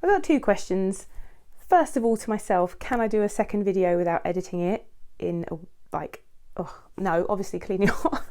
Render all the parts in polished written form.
I've got two questions. First of all, to myself, can I do a second video without editing it in no, obviously cleaning off.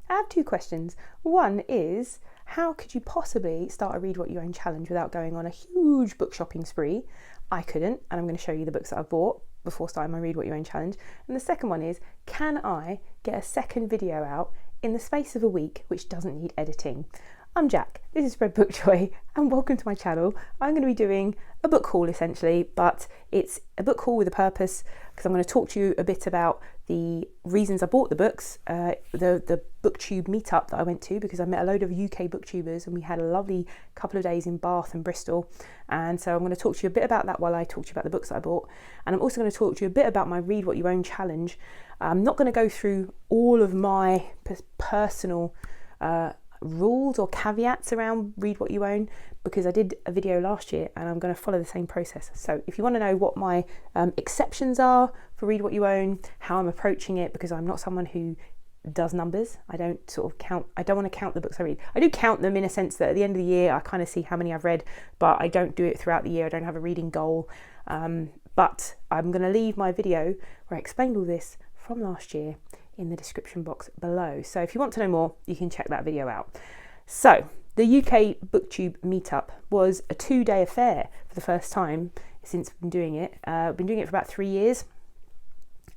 I have two questions. One is, how could you possibly start a Read What You Own challenge without going on a huge book shopping spree? I couldn't, and I'm going to show you the books that I've bought before starting my Read What You Own challenge. And the second one is, can I get a second video out in the space of a week which doesn't need editing? I'm Jack, this is Spread Book Joy, and welcome to my channel. I'm going to be doing a book haul essentially, but it's a book haul with a purpose, because I'm going to talk to you a bit about the reasons I bought the books, the booktube meetup that I went to, because I met a load of UK booktubers and we had a lovely couple of days in Bath and Bristol. And so I'm going to talk to you a bit about that while I talk to you about the books that I bought. And I'm also going to talk to you a bit about my Read What You Own challenge. I'm not going to go through all of my personal rules or caveats around Read What You Own, because I did a video last year and I'm going to follow the same process. So if you want to know what my exceptions are for Read What You Own, how I'm approaching it, because I'm not someone who does numbers. I don't sort of count. I don't want to count the books I read. I do count them in a sense that at the end of the year I kind of see how many I've read, but I don't do it throughout the year. I don't have a reading goal. But I'm going to leave my video where I explained all this from last year in the description box below. So if you want to know more, you can check that video out. So the UK Booktube meetup was a 2-day affair for the first time since we've been doing it. I've been doing it for about 3 years,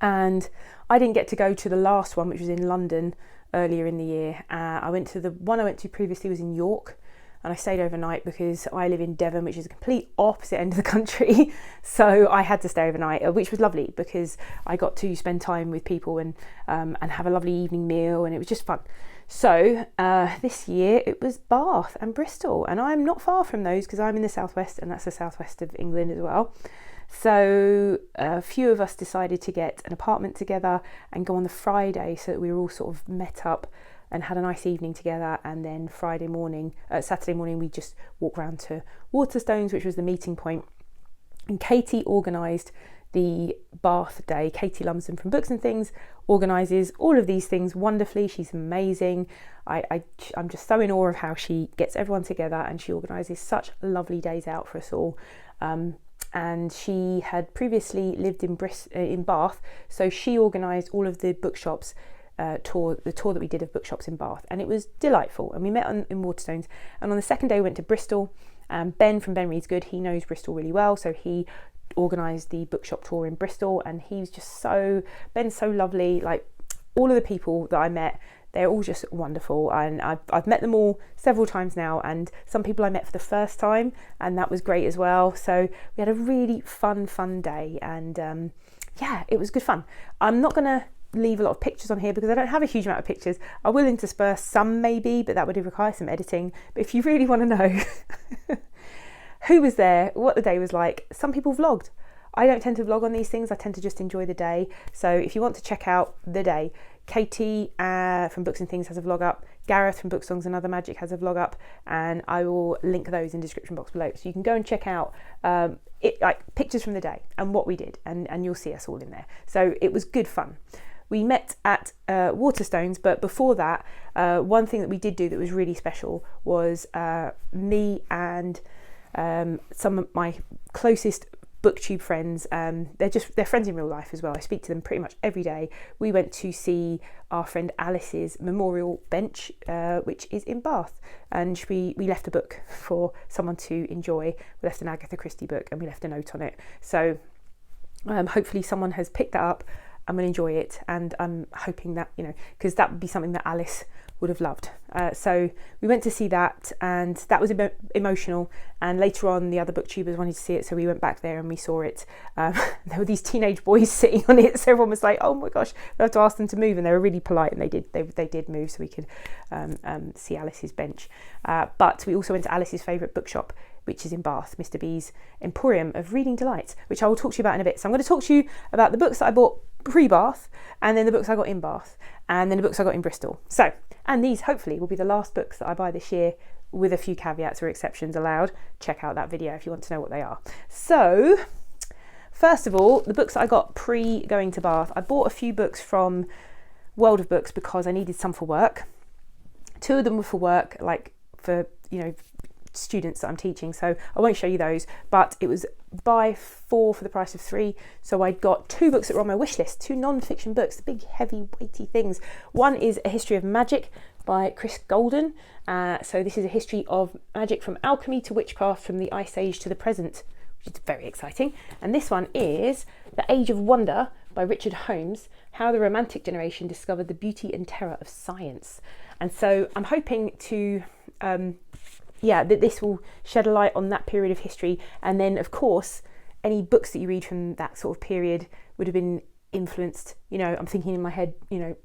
and I didn't get to go to the last one, which was in London earlier in the year. I went to the one I went to previously was in York, and I stayed overnight because I live in Devon, which is a complete opposite end of the country. So I had to stay overnight, which was lovely because I got to spend time with people and have a lovely evening meal, and it was just fun. So this year it was Bath and Bristol, and I'm not far from those because I'm in the southwest, and that's the southwest of England as well. So a few of us decided to get an apartment together and go on the Friday, so that we were all sort of met up and had a nice evening together. And then Saturday morning we just walked round to Waterstones, which was the meeting point. And Katie organised the Bath day. Katie Lumsden from Books and Things organises all of these things wonderfully. She's amazing. I'm just so in awe of how she gets everyone together, and she organises such lovely days out for us all. And she had previously lived in Bath, so she organised all of the bookshops the tour that we did of bookshops in Bath, and it was delightful. And we met in Waterstones, and on the second day we went to Bristol. Ben from Ben Reads Good, he knows Bristol really well, so he organised the bookshop tour in Bristol, and he's just Ben's so lovely. Like, all of the people that I met, they're all just wonderful, and I've met them all several times now, and some people I met for the first time, and that was great as well. So we had a really fun day, and yeah, it was good fun. I'm not gonna leave a lot of pictures on here because I don't have a huge amount of pictures. I will intersperse some maybe, but that would require some editing. But if you really want to know who was there, what the day was like, some people vlogged. I don't tend to vlog on these things. I tend to just enjoy the day. So if you want to check out the day, Katie from Books and Things has a vlog up. Gareth from Book Songs and Other Magic has a vlog up, and I will link those in the description box below. So you can go and check out like pictures from the day and what we did, and you'll see us all in there. So it was good fun. We met at Waterstones, but before that, one thing that we did do that was really special was me and some of my closest booktube friends. They're friends in real life as well. I speak to them pretty much every day. We went to see our friend Alice's memorial bench, which is in Bath, and we left a book for someone to enjoy. We left an Agatha Christie book, and we left a note on it. So hopefully someone has picked that up. I'm going to enjoy it, and I'm hoping that, because that would be something that Alice would have loved. So we went to see that, and that was emotional, and later on the other booktubers wanted to see it, so we went back there and we saw it. There were these teenage boys sitting on it, so everyone was like, oh my gosh, we have to ask them to move, and they were really polite, and they did move so we could see Alice's bench. But we also went to Alice's favourite bookshop, which is in Bath, Mr. B's Emporium of Reading Delights, which I will talk to you about in a bit. So I'm going to talk to you about the books that I bought pre-Bath, and then the books I got in Bath, and then the books I got in Bristol. So, and these hopefully will be the last books that I buy this year, with a few caveats or exceptions allowed. Check out that video if you want to know what they are. So, first of all, the books that I got pre-going to Bath. I bought a few books from World of Books because I needed some for work. 2 of them were for work, like for, students that I'm teaching, so I won't show you those, but it was buy 4 for the price of 3. So I got 2 books that were on my wish list, 2 non-fiction books, the big heavy weighty things. One is A History of Magic by Chris Golden. So this is a history of magic from alchemy to witchcraft, from the Ice Age to the present, which is very exciting. And this one is The Age of Wonder by Richard Holmes, how the Romantic generation discovered the beauty and terror of science. And so I'm hoping to that this will shed a light on that period of history, and then of course any books that you read from that sort of period would have been influenced, I'm thinking in my head,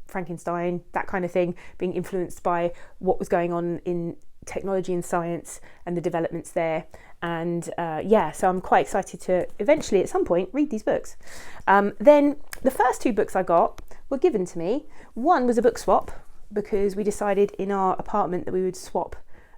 Frankenstein, that kind of thing, being influenced by what was going on in technology and science and the developments there. And so I'm quite excited to eventually at some point read these books. Then the first 2 books I got were given to me. One was a book swap, because we decided in our apartment that we would swap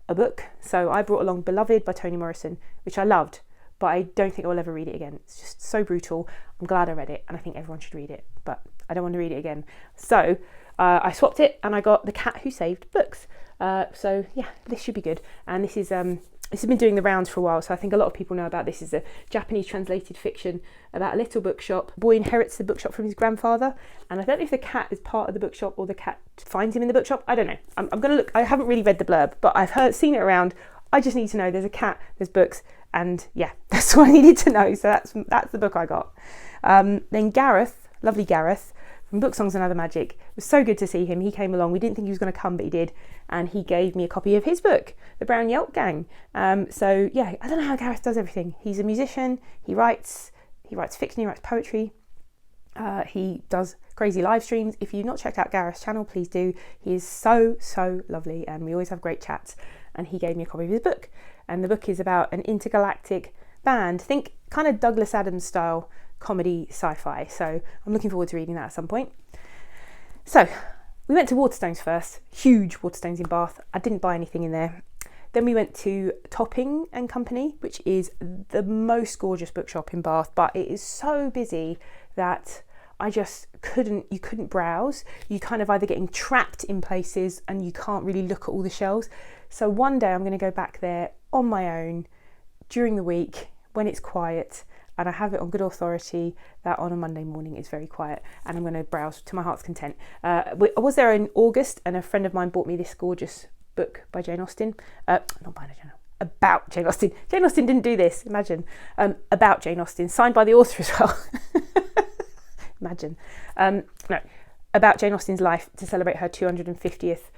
a book. So I brought along Beloved by Toni Morrison, which I loved, but I don't think I will ever read it again. It's just so brutal. I'm glad I read it, and I think everyone should read it, but I don't want to read it again. So I swapped it, and I got The Cat Who Saved Books. So yeah, this should be good. And this has been doing the rounds for a while, so I think a lot of people know about this. It's a Japanese translated fiction about a little bookshop. A boy inherits the bookshop from his grandfather, and I don't know if the cat is part of the bookshop or the cat finds him in the bookshop. I don't know. I'm going to look. I haven't really read the blurb, but I've seen it around. I just need to know there's a cat, there's books, and yeah, that's what I needed to know. So that's the book I got. Then Gareth, lovely Gareth, from Book Songs and Other Magic. It was so good to see him. He came along. We didn't think he was going to come, but he did. And he gave me a copy of his book, The Brown Yelp Gang. So yeah, I don't know how Gareth does everything. He's a musician. He writes fiction. He writes poetry. He does crazy live streams. If you've not checked out Gareth's channel, please do. He is so lovely, and we always have great chats. And he gave me a copy of his book. And the book is about an intergalactic band. Think kind of Douglas Adams style comedy sci-fi. So I'm looking forward to reading that at some point. So we went to Waterstones first, huge Waterstones in Bath. I didn't buy anything in there. Then we went to Topping and Company, which is the most gorgeous bookshop in Bath, but it is so busy that you couldn't browse. You kind of either getting trapped in places and you can't really look at all the shelves. So one day I'm going to go back there on my own during the week when it's quiet, and I have it on good authority that on a Monday morning it's very quiet, and I'm going to browse to my heart's content. I was there in August, and a friend of mine bought me this gorgeous book by Jane Austen. Not by Jane, about Jane Austen. Jane Austen didn't do this, imagine. About Jane Austen, signed by the author as well. Imagine. No, about Jane Austen's life to celebrate her 250th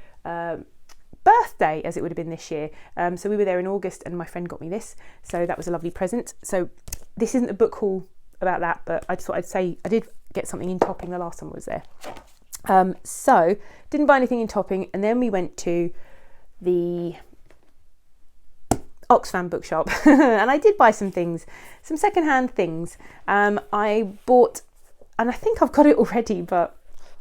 birthday, as it would have been this year. So we were there in August, and my friend got me this, so that was a lovely present. So this isn't a book haul about that, but I just thought I'd say I did get something in Topping the last time I was there. So didn't buy anything in Topping, and then we went to the Oxfam bookshop and I did buy some things, some secondhand things. I bought, and I think I've got it already, but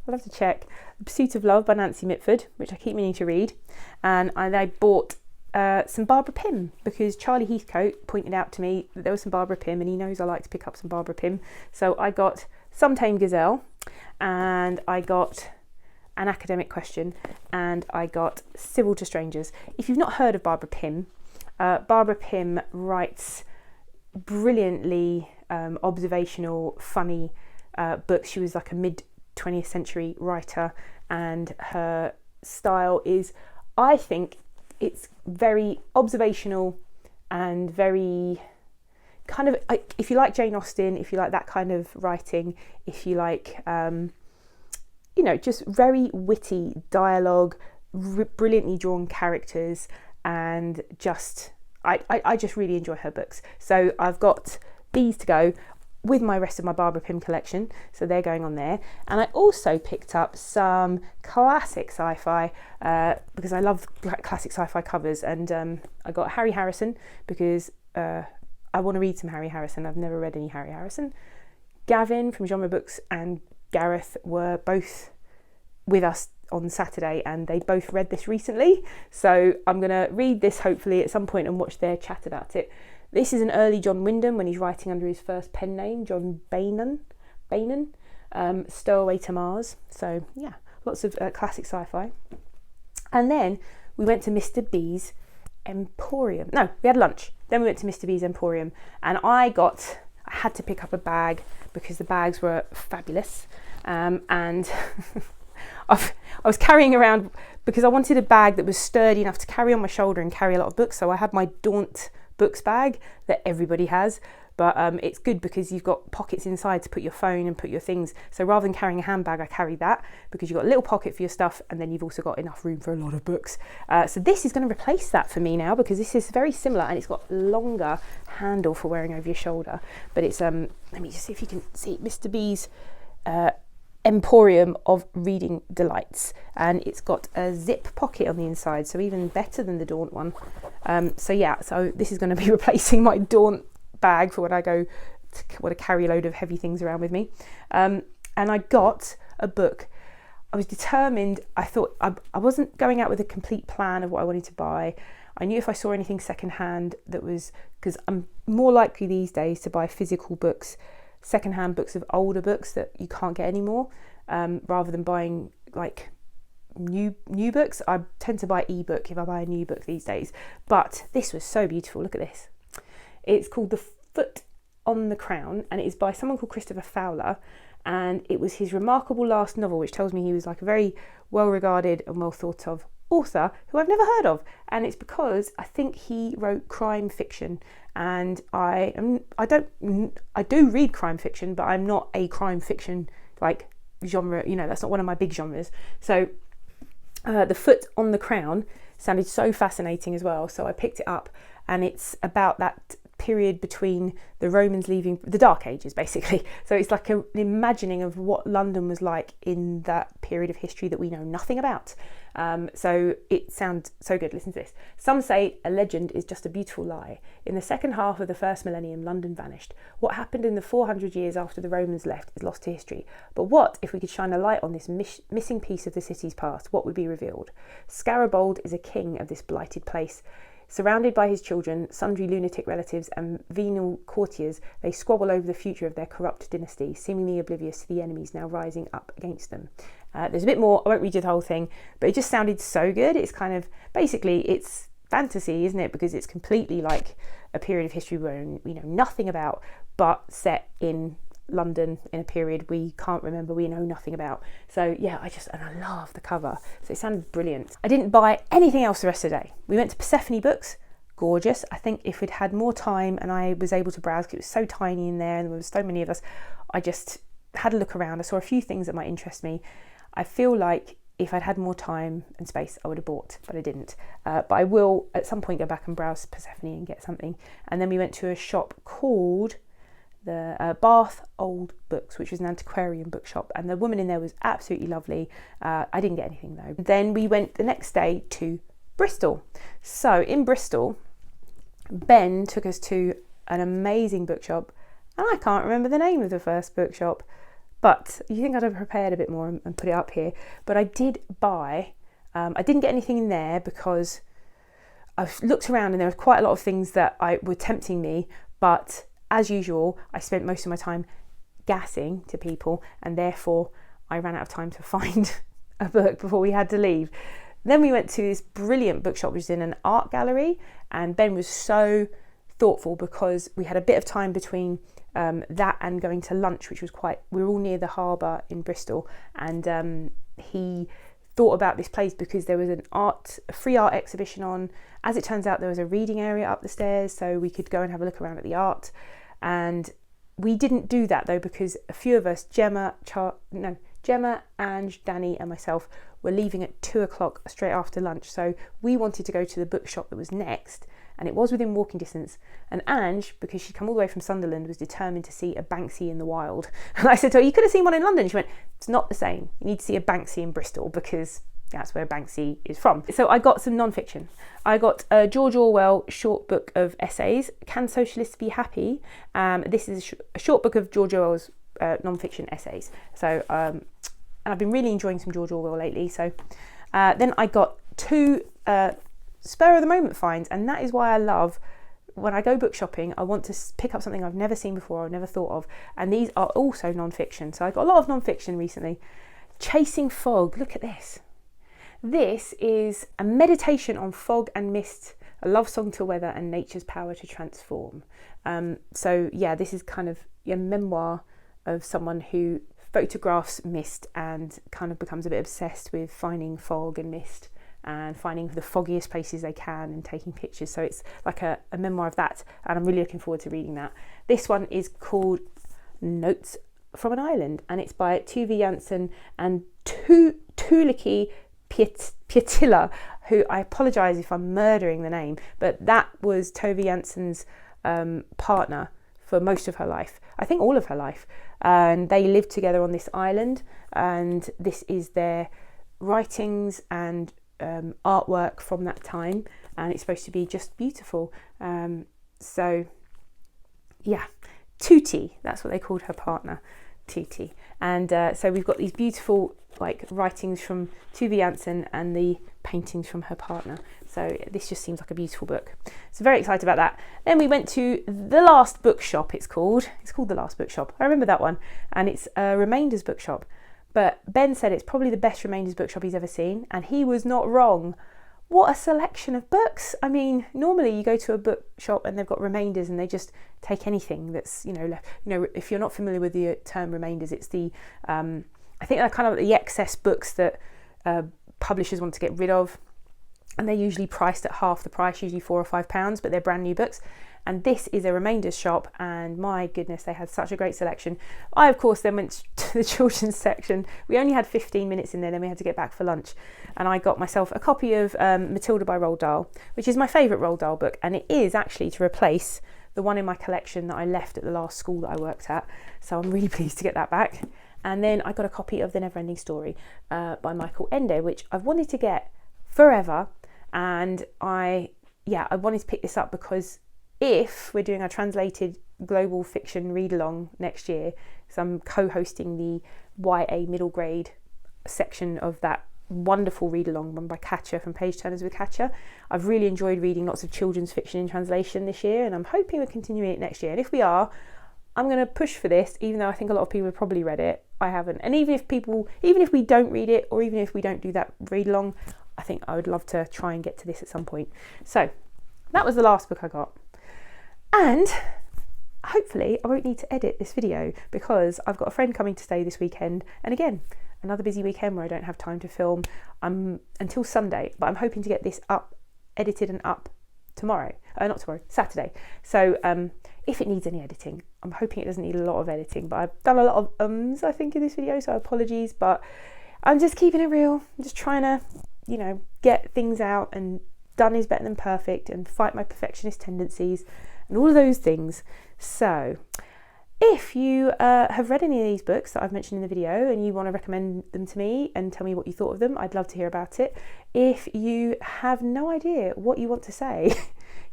I'll have to check, The Pursuit of Love by Nancy Mitford, which I keep meaning to read. And I bought some Barbara Pym, because Charlie Heathcote pointed out to me that there was some Barbara Pym, and he knows I like to pick up some Barbara Pym. So I got Some Tame Gazelle, and I got An Academic Question, and I got Civil to Strangers. If you've not heard of Barbara Pym writes brilliantly observational, funny books. She was like a mid-20th century writer, and her style is, I think, it's very observational and very kind of, if you like Jane Austen, if you like that kind of writing, if you like, just very witty dialogue, brilliantly drawn characters, and just, I just really enjoy her books. So I've got these to go with my rest of my Barbara Pym collection, so they're going on there. And I also picked up some classic sci-fi because I love classic sci-fi covers, and I got Harry Harrison because I want to read some Harry Harrison. I've never read any Harry Harrison. Gavin from Genre Books and Gareth were both with us on Saturday, and they both read this recently, so I'm going to read this hopefully at some point and watch their chat about it. This is an early John Wyndham when he's writing under his first pen name, John Bainan, Stowaway to Mars. So yeah, lots of classic sci-fi. And then we went to Mr. B's Emporium. No, we had lunch. Then we went to Mr. B's Emporium, and I had to pick up a bag because the bags were fabulous. And I was carrying around, because I wanted a bag that was sturdy enough to carry on my shoulder and carry a lot of books. So I had my Daunt books bag that everybody has, but it's good because you've got pockets inside to put your phone and put your things. So rather than carrying a handbag, I carried that because you've got a little pocket for your stuff, and then you've also got enough room for a lot of books. So this is going to replace that for me now, because this is very similar, and it's got a longer handle for wearing over your shoulder. But it's let me just see if you can see Mr. B's Emporium of Reading Delights, and it's got a zip pocket on the inside, so even better than the Daunt one. So this is going to be replacing my Daunt bag for when I go to carry a load of heavy things around with me. And I got a book. I was determined. I thought I wasn't going out with a complete plan of what I wanted to buy. I knew if I saw anything secondhand that was, because I'm more likely these days to buy physical books, secondhand books of older books that you can't get anymore, rather than buying like new books. I tend to buy ebook if I buy a new book these days. But this was so beautiful. Look at this. It's called The Foot on the Crown, and it is by someone called Christopher Fowler, and it was his remarkable last novel, which tells me he was like a very well regarded and well thought of author who I've never heard of. And it's because I think he wrote crime fiction, and I do read crime fiction, but I'm not a crime fiction like genre, that's not one of my big genres. So The Foot on the Crown sounded so fascinating as well, so I picked it up, and it's about that period between the Romans leaving, the Dark Ages basically. So it's like an imagining of what London was like in that period of history that we know nothing about. So it sounds so good. Listen to this. Some say a legend is just a beautiful lie. In the second half of the first millennium, London vanished. What happened in the 400 years after the Romans left is lost to history. But what if we could shine a light on this missing piece of the city's past? What would be revealed? Scarabold is a king of this blighted place. Surrounded by his children, sundry lunatic relatives and venal courtiers, they squabble over the future of their corrupt dynasty, seemingly oblivious to the enemies now rising up against them. There's a bit more, I won't read you the whole thing, but it just sounded so good. It's kind of, basically, it's fantasy, isn't it? Because it's completely like a period of history where we know nothing about, but set in London in a period we can't remember, we know nothing about. So yeah, I love the cover. So it sounded brilliant. I didn't buy anything else the rest of the day. We went to Persephone Books, gorgeous. I think if we'd had more time and I was able to browse, because it was so tiny in there and there were so many of us, I just had a look around. I saw a few things that might interest me. I feel like if I'd had more time and space, I would have bought, but I didn't. But I will at some point go back and browse Persephone and get something. And then we went to a shop called the Bath Old Books, which was an antiquarian bookshop, and the woman in there was absolutely lovely. I didn't get anything though. Then we went the next day to Bristol. So in Bristol, Ben took us to an amazing bookshop, and I can't remember the name of the first bookshop, but you think I'd have prepared a bit more and put it up here. But I did buy, I didn't get anything in there because I've looked around and there were quite a lot of things that were tempting me, but as usual, I spent most of my time gassing to people, and therefore I ran out of time to find a book before we had to leave. Then we went to this brilliant bookshop which is in an art gallery, and Ben was so thoughtful because we had a bit of time between that and going to lunch, which was we were all near the harbour in Bristol, and he thought about this place because there was a free art exhibition on. As it turns out, there was a reading area up the stairs, so we could go and have a look around at the art. And we didn't do that though, because a few of us, Gemma, Ange, Danny and myself, were leaving at 2:00 straight after lunch. So we wanted to go to the bookshop that was next, and it was within walking distance. And Ange, because she'd come all the way from Sunderland, was determined to see a Banksy in the wild. And I said to her, you could have seen one in London. She went, it's not the same. You need to see a Banksy in Bristol because that's where Banksy is from. So I got some non-fiction. I got a George Orwell short book of essays, Can Socialists Be Happy? This is a short book of George Orwell's non-fiction essays. So, and I've been really enjoying some George Orwell lately. So then I got two spur of the moment finds, and that is why I love, when I go book shopping, I want to pick up something I've never seen before, I've never thought of, and these are also non-fiction. So I got a lot of non-fiction recently. Chasing Fog, look at this. This is a meditation on fog and mist A Love Song to Weather and Nature's Power to Transform. So yeah, this is kind of a memoir of someone who photographs mist and kind of becomes a bit obsessed with finding fog and mist and finding the foggiest places they can and taking pictures. So it's like a memoir of that, and I'm really looking forward to reading that. This one is called Notes from an Island, and it's by Tove Jansson and Tuulikki Pietilä, who, I apologise if I'm murdering the name, but that was Tove Jansson's partner for most of her life, I think all of her life, and they lived together on this island, and this is their writings and artwork from that time, and it's supposed to be just beautiful. So yeah, Tutti, that's what they called her partner, Tutti. And so we've got these beautiful like writings from Tove Jansson and the paintings from her partner. So this just seems like a beautiful book. So very excited about that. Then we went to The Last Bookshop, it's called The Last Bookshop. I remember that one. And it's a Remainders bookshop. But Ben said it's probably the best Remainders bookshop he's ever seen, and he was not wrong. What a selection of books. I mean, normally you go to a bookshop and they've got Remainders and they just take anything that's, if you're not familiar with the term Remainders, it's the, I think they're kind of the excess books that publishers want to get rid of. And they're usually priced at half the price, usually £4 or £5, but they're brand new books. And this is a Remainders shop, and my goodness, they had such a great selection. I, of course, then went to the children's section. We only had 15 minutes in there, then we had to get back for lunch. And I got myself a copy of Matilda by Roald Dahl, which is my favourite Roald Dahl book, and it is actually to replace the one in my collection that I left at the last school that I worked at. So I'm really pleased to get that back. And then I got a copy of The Never-Ending Story by Michael Ende, which I've wanted to get forever. And I wanted to pick this up because if we're doing a translated global fiction read-along next year, so I'm co-hosting the YA middle grade section of that wonderful read-along run by Katja from Page Turners with Katja. I've really enjoyed reading lots of children's fiction in translation this year, and I'm hoping we're continuing it next year. And if we are, I'm going to push for this, even though I think a lot of people have probably read it. I haven't. And even if we don't read it, or even if we don't do that read-along, I think I would love to try and get to this at some point. So that was the last book I got. And hopefully I won't need to edit this video because I've got a friend coming to stay this weekend. And again, another busy weekend where I don't have time to film until Sunday. But I'm hoping to get this up, edited and up Saturday. So if it needs any editing, I'm hoping it doesn't need a lot of editing. But I've done a lot of I think, in this video, so apologies. But I'm just keeping it real. I'm just trying to, get things out, and done is better than perfect, and fight my perfectionist tendencies and all of those things. So if you have read any of these books that I've mentioned in the video and you want to recommend them to me and tell me what you thought of them, I'd love to hear about it. If you have no idea what you want to say,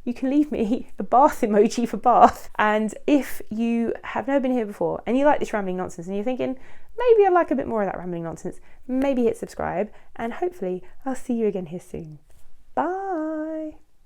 you can leave me a bath emoji for bath. And if you have never been here before and you like this rambling nonsense and you're thinking, maybe I'd like a bit more of that rambling nonsense, maybe hit subscribe, and hopefully I'll see you again here soon.